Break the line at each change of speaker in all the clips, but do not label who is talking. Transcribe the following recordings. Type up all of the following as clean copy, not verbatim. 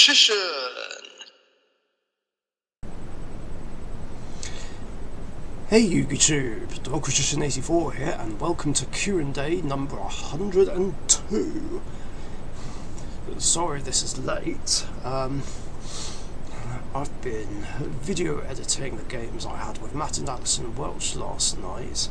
Richician.
Hey YouTube, Richician84 here, and welcome to Q&A number 102. Sorry this is late. I've been video editing the games I had with Matt and Alison Welch last night.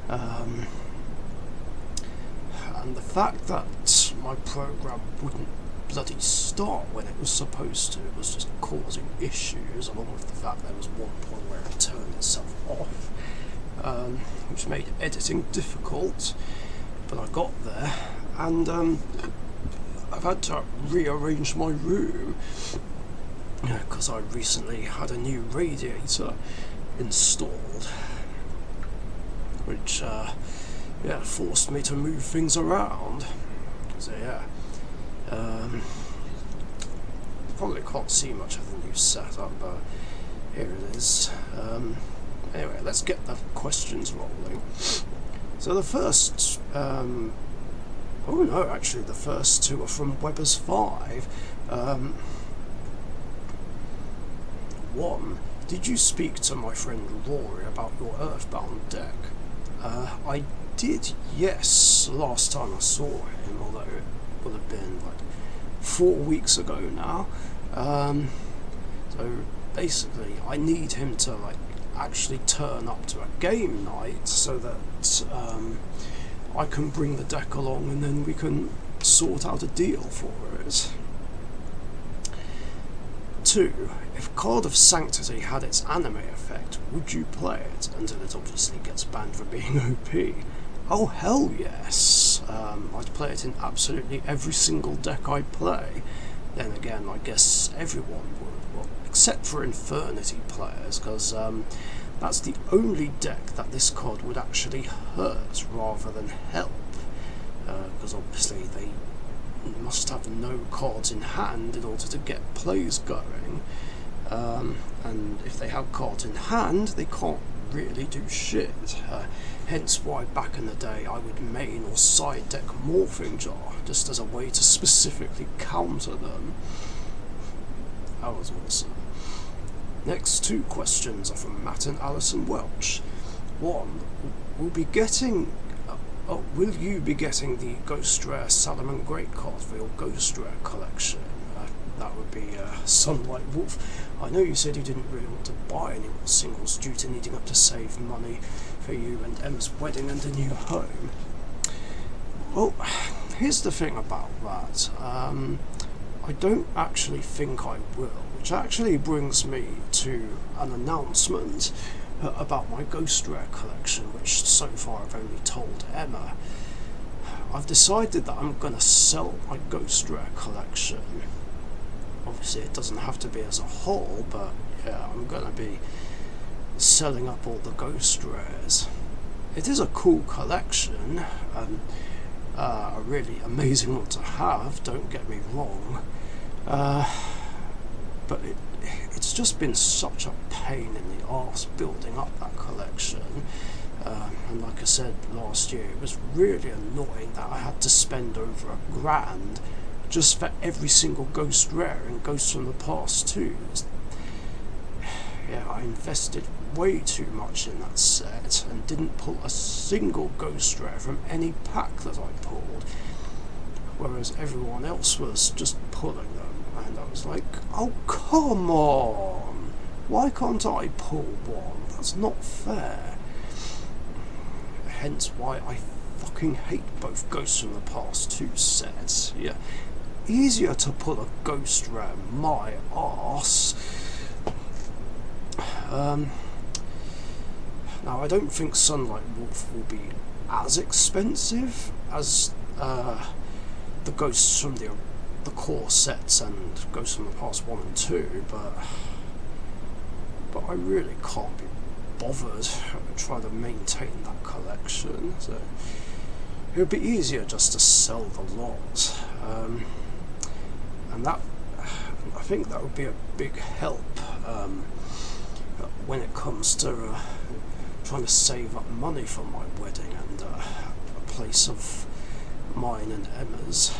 And the fact that my program wouldn't bloody start when it was supposed to was just causing issues, along with the fact there was one point where it turned itself off, which made editing difficult. But I got there, and I've had to rearrange my room because I recently had a new radiator installed, which forced me to move things around. So probably can't see much of the new setup, but here it is. Anyway, let's get the questions rolling. So the first, the first two are from Weber's 5. One, did you speak to my friend Rory about your Earthbound deck? I did, yes, last time I saw him, although it would have been like 4 weeks ago now. So basically I need him to actually turn up to a game night so that I can bring the deck along and then we can sort out a deal for it. 2. If Card of Sanctity had its anime effect, would you play it until it obviously gets banned for being OP? Oh hell yes! I'd play it in absolutely every single deck I play. Then again, I guess everyone would, well, except for Infernity players, because that's the only deck that this card would actually hurt rather than help, because obviously they must have no cards in hand in order to get plays going, and if they have cards in hand they can't really do shit, hence why back in the day I would main or side deck Morphing Jar just as a way to specifically counter them. That was awesome. Next two questions are from Matt and Alison Welch. 1. Will you be getting the Ghost Rare Salomon Great card for your Ghost Rare collection? That would be Sunlight Wolf. I know you said you didn't really want to buy any more singles due to needing up to save money for you and Emma's wedding and a new home. Well, here's the thing about that. I don't actually think I will, which actually brings me to an announcement about my Ghost Rare collection, which so far I've only told Emma. I've decided that I'm going to sell my Ghost Rare collection. Obviously it doesn't have to be as a whole, but yeah, I'm going to be selling up all the Ghost Rares. It is a cool collection, and a really amazing one to have, don't get me wrong, but it's just been such a pain in the arse building up that collection, and like I said last year, it was really annoying that I had to spend over $1,000 just for every single Ghost Rare and Ghosts from the Past too. Yeah, I invested way too much in that set and didn't pull a single Ghost Rare from any pack that I pulled, whereas everyone else was just pulling them, and I was like, oh come on, why can't I pull one? That's not fair. Hence why I fucking hate both Ghosts from the Past 2 sets. Yeah, easier to pull a Ghost Rare, my arse. Now I don't think Sunlight Wolf will be as expensive as the Ghosts from the core sets and Ghosts from the Past 1 and 2, but I really can't be bothered trying to maintain that collection, so it would be easier just to sell the lot, and that, I think that would be a big help when it comes to trying to save up money for my wedding and a place of mine and Emma's.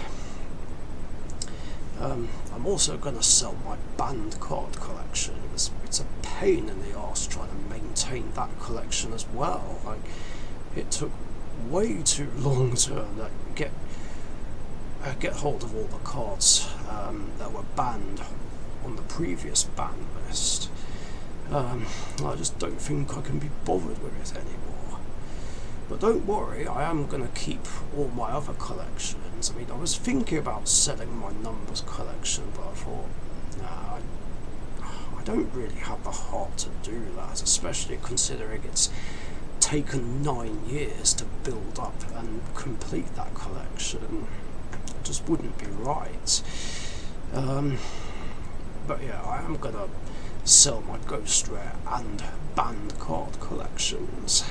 I'm also going to sell my band card collection. It's a pain in the arse trying to maintain that collection as well. Like, it took way too long to get hold of all the cards that were banned on the previous ban list. I just don't think I can be bothered with it anymore. But don't worry, I am going to keep all my other collections. I mean, I was thinking about selling my numbers collection, but I thought, nah, I don't really have the heart to do that, especially considering it's taken 9 years to build up and complete that collection. It just wouldn't be right. But yeah, I am going to sell my Ghost Rare and band card collections.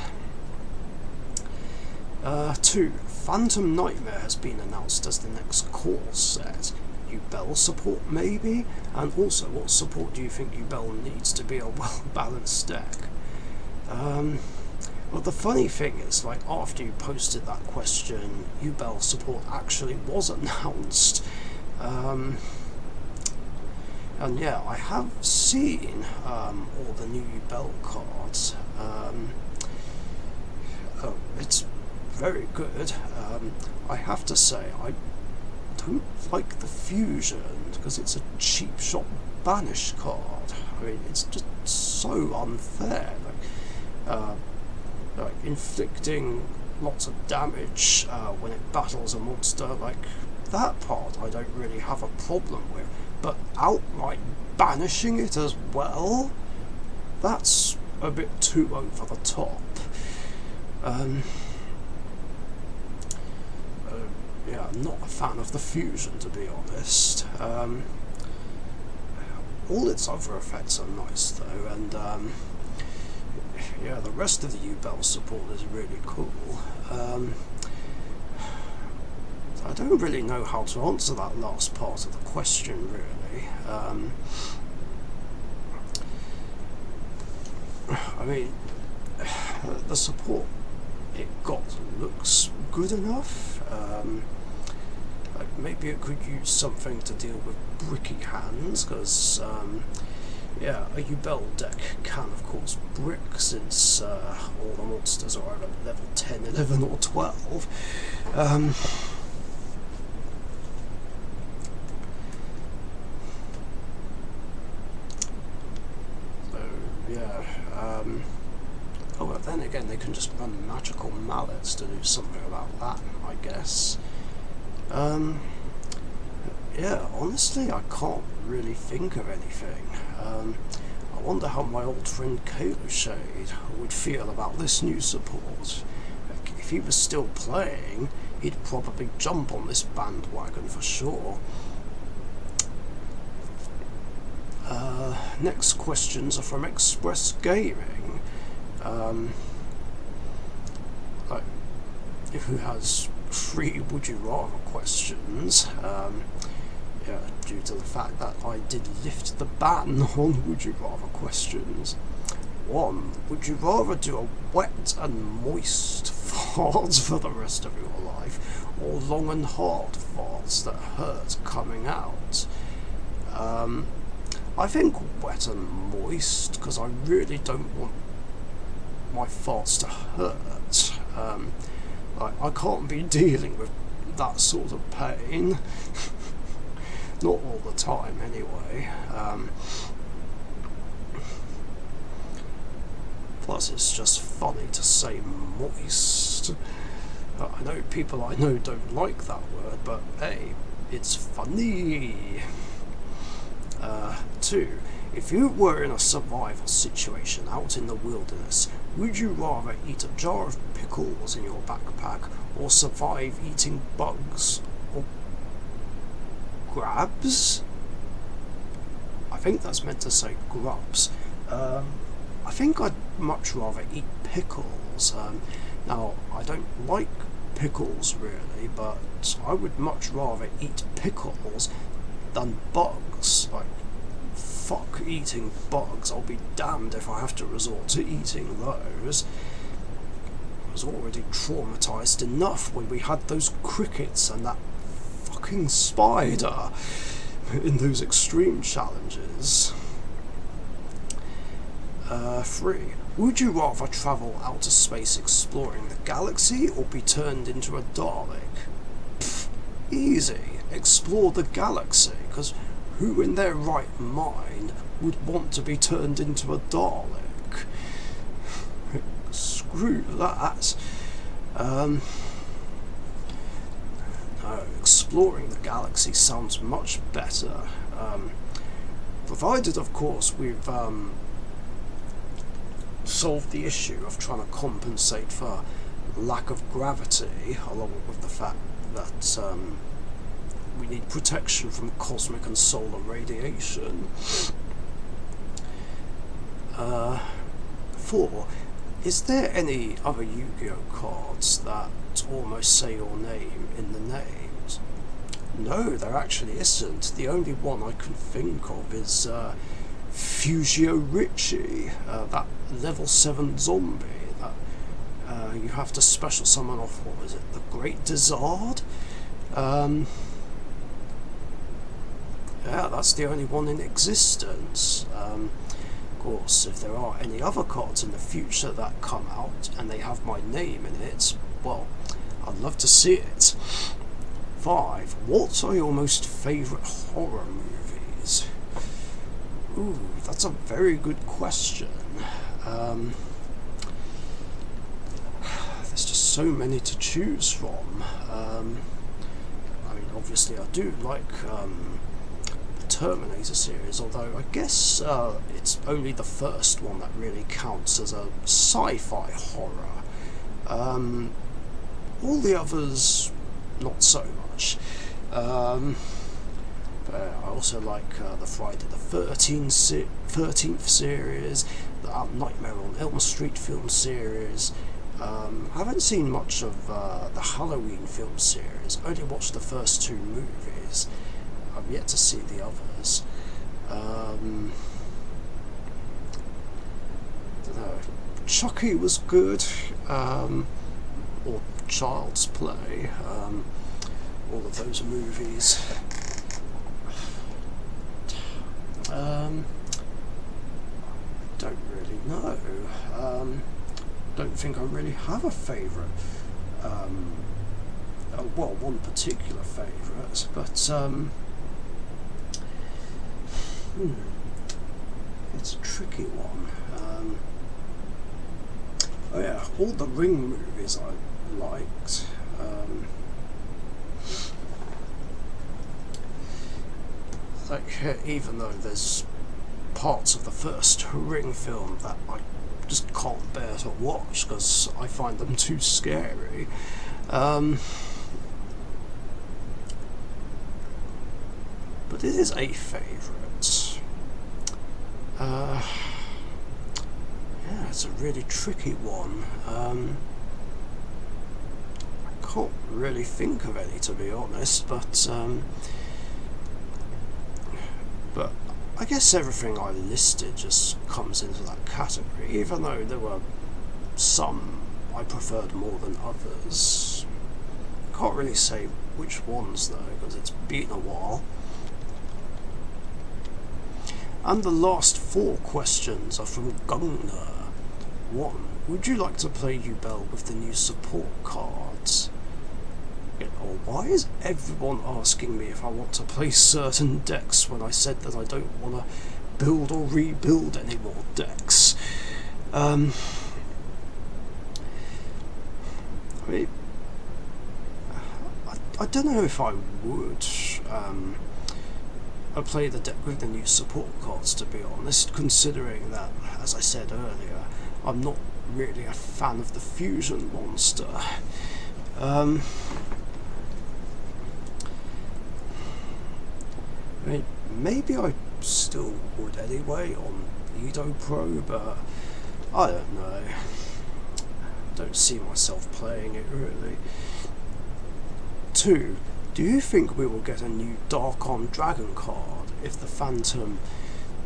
2. Phantom Nightmare has been announced as the next core set. Yubel support maybe? And also, what support do you think Yubel needs to be a well-balanced deck? Well, the funny thing is, like, after you posted that question, Yubel support actually was announced. And yeah, I have seen all the new Yubel cards. It's very good. I have to say, I don't like the fusion because it's a cheap shot banish card. I mean, it's just so unfair. Like inflicting lots of damage when it battles a monster, like that part I don't really have a problem with. But outright banishing it as well, that's a bit too over the top. Yeah, I'm not a fan of the fusion, to be honest. All its other effects are nice though, and yeah, the rest of the Yubel support is really cool. I don't really know how to answer that last part of the question, really. I mean, the support it got looks good enough. Like maybe it could use something to deal with bricky hands, because yeah, a Yubel deck can of course brick, since all the monsters are either level 10, 11 or 12. Oh, but then again, they can just run magical mallets to do something about that, I guess. Yeah, honestly, I can't really think of anything. I wonder how my old friend Shade would feel about this new support. Like, if he was still playing, he'd probably jump on this bandwagon for sure. Next questions are from Express Gaming. Like, who has 3 would you rather questions, yeah, due to the fact that I did lift the ban on would you rather questions. 1. Would you rather do a wet and moist fart for the rest of your life, or long and hard farts that hurt coming out? I think wet and moist, because I really don't want my farts to hurt. I can't be dealing with that sort of pain. Not all the time, anyway. Plus, it's just funny to say moist. I know people I know don't like that word, but hey, it's funny. 2. If you were in a survival situation out in the wilderness, would you rather eat a jar of pickles in your backpack, or survive eating bugs or grabs? I think that's meant to say grubs. I think I'd much rather eat pickles. Now, I don't like pickles really, but I would much rather eat pickles than bugs. Like, fuck eating bugs, I'll be damned if I have to resort to eating those. I was already traumatised enough when we had those crickets and that fucking spider. in those extreme challenges. 3. Would you rather travel outer space exploring the galaxy or be turned into a Dalek? Pfft, easy. Explore the galaxy, because who in their right mind would want to be turned into a Dalek? Screw that. No, exploring the galaxy sounds much better. Provided, of course, we've solved the issue of trying to compensate for lack of gravity, along with the fact that we need protection from cosmic and solar radiation. 4. Is there any other Yu-Gi-Oh cards that almost say your name in the names? No, there actually isn't. The only one I can think of is Fugio Richie, that level 7 zombie that you have to special summon off, what was it, the Great Dizard? Yeah, that's the only one in existence. Of course, if there are any other cards in the future that come out and they have my name in it, well, I'd love to see it. 5. What are your most favourite horror movies? Ooh, that's a very good question. There's just so many to choose from. I mean, obviously I do like the Terminator series, although I guess it's only the first one that really counts as a sci-fi horror. All the others, not so much. But I also like the Friday the 13th series, the Nightmare on Elm Street film series. I haven't seen much of the Halloween film series, only watched the first 2 movies. I've yet to see the others. Don't know. Chucky was good, or Child's Play, all of those movies. Don't really know. Don't think I really have a favourite. Well, one particular favourite, but it's a tricky one. Oh yeah, all the Ring movies I liked. Even though there's parts of the first Ring film that I just can't bear to watch because I find them too scary. But it is a favourite. Yeah, it's a really tricky one. I can't really think of any, to be honest, but I guess everything I listed just comes into that category, even though there were some I preferred more than others. Can't really say which ones though, because it's been a while. And the last 4 questions are from Gunner. 1. Would you like to play Yubel with the new support cards? Or why is everyone asking me if I want to play certain decks when I said that I don't want to build or rebuild any more decks? I mean, I don't know if I would play the deck with the new support cards, to be honest, considering that, as I said earlier, I'm not really a fan of the fusion monster. I mean, maybe I still would anyway on Edo Pro, but I don't know. Don't see myself playing it really. 2. Do you think we will get a new Darkon Dragon card if the Phantom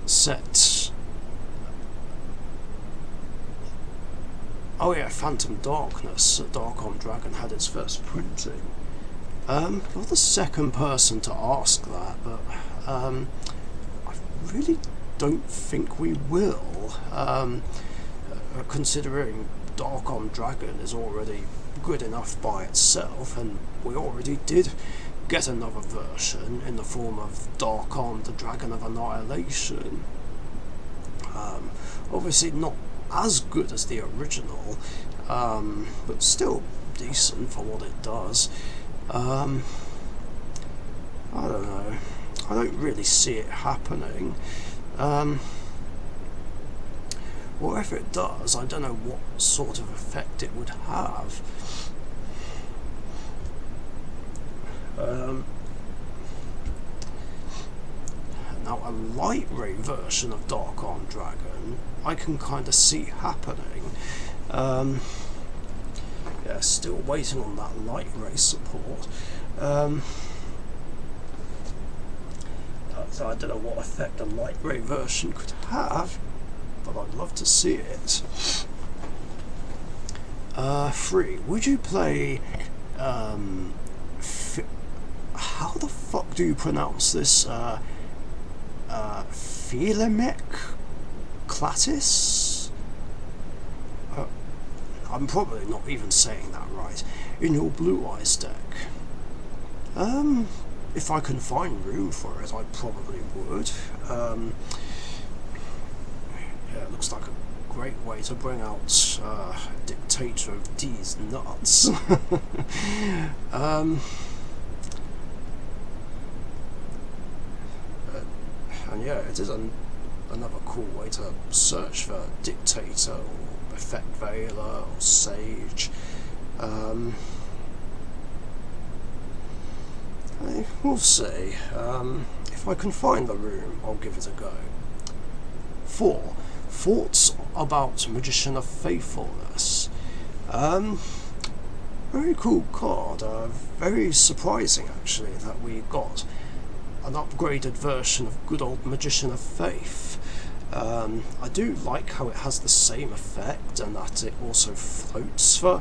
set... Oh yeah, Phantom Darkness, Darkon Dragon had its first printing. You're the second person to ask that, but I really don't think we will, considering Dark Armed Dragon is already good enough by itself, and we already did get another version in the form of Dark Armed the Dragon of Annihilation. Obviously not as good as the original, but still decent for what it does. I don't know. I don't really see it happening. Or if it does, I don't know what sort of effect it would have. Now, a light ray version of Dark Armed Dragon, I can kind of see happening. Yeah, still waiting on that light ray support. So I don't know what effect a light ray version could have, but I'd love to see it. 3. Would you play how the fuck do you pronounce this? Philemek Clatis? I'm probably not even saying that right. In your Blue Eyes deck. If I can find room for it, I probably would. Yeah, it looks like a great way to bring out Dictator of D's nuts. And yeah, it is another cool way to search for Dictator or Effect Veiler or Sage. We'll see. If I can find the room, I'll give it a go. 4. Thoughts about Magician of Faithfulness. Very cool card. Very surprising, actually, that we got an upgraded version of good old Magician of Faith. I do like how it has the same effect and that it also floats for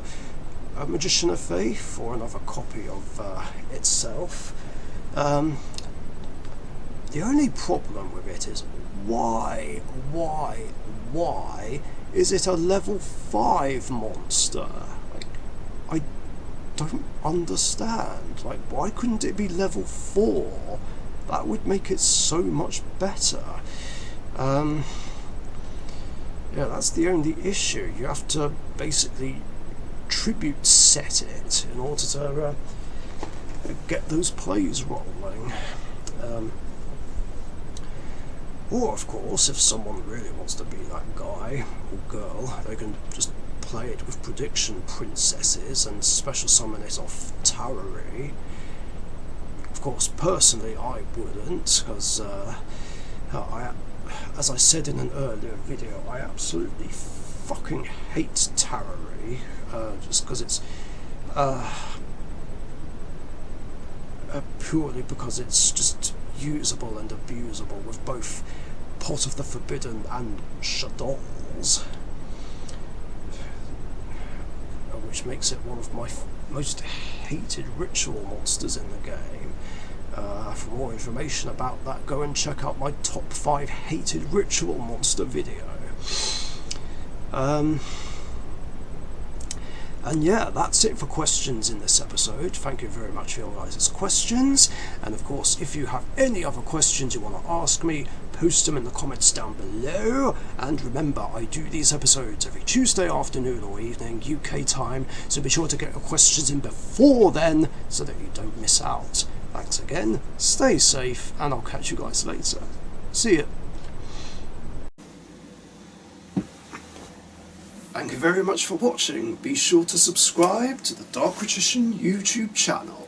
a Magician of Faith or another copy of itself. The only problem with it is why is it a level 5 monster? Like, I don't understand. Like, why couldn't it be level 4? That would make it so much better. Yeah, that's the only issue. You have to basically tribute set it in order to get those plays rolling. Or, of course, if someone really wants to be that guy or girl, they can just play it with Prediction Princesses and special summon it off Tarori. Of course, personally, I wouldn't, because as I said in an earlier video, I absolutely fucking hate Tarori, just because it's purely because it's just usable and abusable with both Pot of the Forbidden and Shadows, which makes it one of my most hated ritual monsters in the game. For more information about that, go and check out my top 5 hated ritual monster video. And yeah, that's it for questions in this episode. Thank you very much for your guys' questions. And of course, if you have any other questions you want to ask me, post them in the comments down below. And remember, I do these episodes every Tuesday afternoon or evening, UK time, so be sure to get your questions in before then, so that you don't miss out. Thanks again, stay safe, and I'll catch you guys later. See ya. Thank you very much for watching. Be sure to subscribe to the Richician YouTube channel.